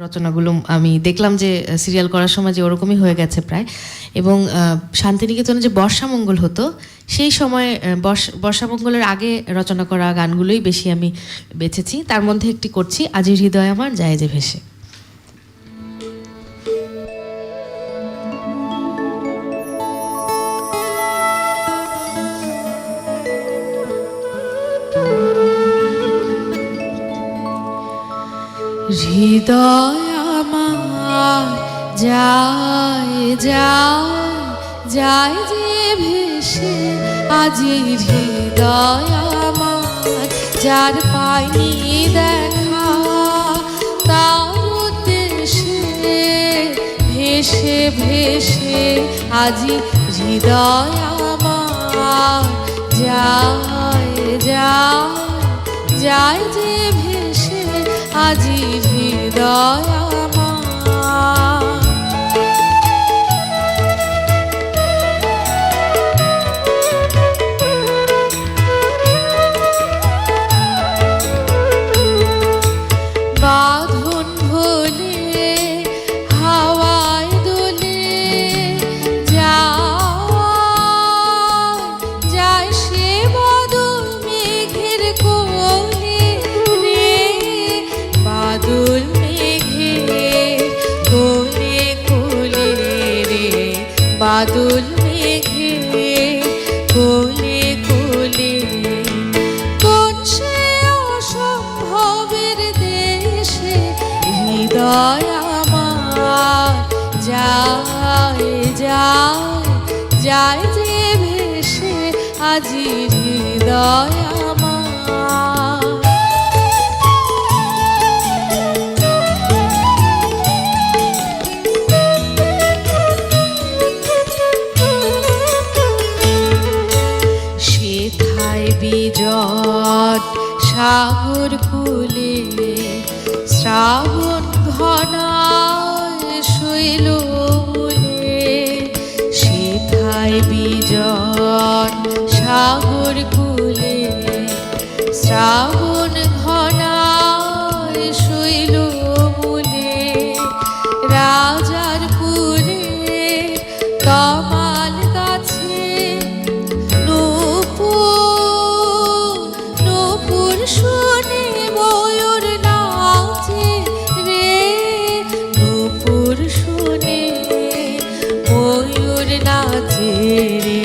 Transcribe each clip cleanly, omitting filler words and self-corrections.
রচনাগুলো আমি দেখলাম যে সিরিয়াল করার সময় যে ওরকমই হয়ে গেছে প্রায়। এবং শান্তিনিকেতনে যে বর্ষামঙ্গল হতো সেই সময় বর্ষামঙ্গলের আগে রচনা করা গানগুলোই বেশি আমি বেছেছি। তার মধ্যে একটি করছি, আজির হৃদয় আমার যায় যে ভেসে। হৃদয় আমার যায় যায় যায় যে ভেসে, আজির হৃদয় আমার যার পাইনি দেখা, তার উদ্দেশে ভেসে ভেসে আজি হৃদয় আমার যায় যায় যায় যে ভেসে, আজি হৃদয় আমার। বাঁধন ভোলে হাওয়ায় দোলে যায় সে বাদল মেঘের কোলে রে, বাদল মেঘের কোলে কোলে রে, বাদল মেঘের কোলে কোলে। কোন সে অসম্ভবের দেশে হৃদয় আমার যায় যায় যায় যে ভেসে, আজি হৃদয় আমার। সেথায় বিজট সাগর কূলে শ্রাবণ ঘনায় শৈল মূলে, সেথায় বিজট সাগর কূলে শ্রাবণ ঘনায় শৈল মূলে, রাজার পুরে তমাল গাছে নূপুর শুনে ময়ূর নাচে রে, নূপুর শুনে ময়ূর নাচে রে,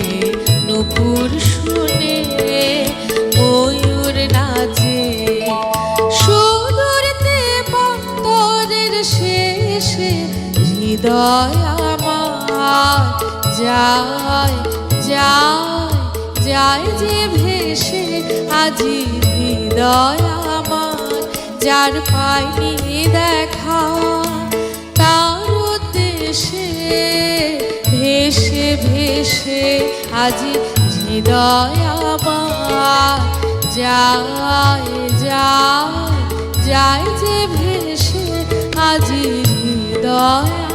নূপুর শুনে ময়ূর নাচে। সুদূরতে বন্দরের শেষে হৃদয় আমার যায় যায় যায় যে ভেসে, আজি হৃদয় আমার যার পাইনি দেখা, তার উদ্দেশে ভেসে ভেসে আজি হৃদয় আমার যায় যায় যায় যে ভেসে, আজি হৃদয়।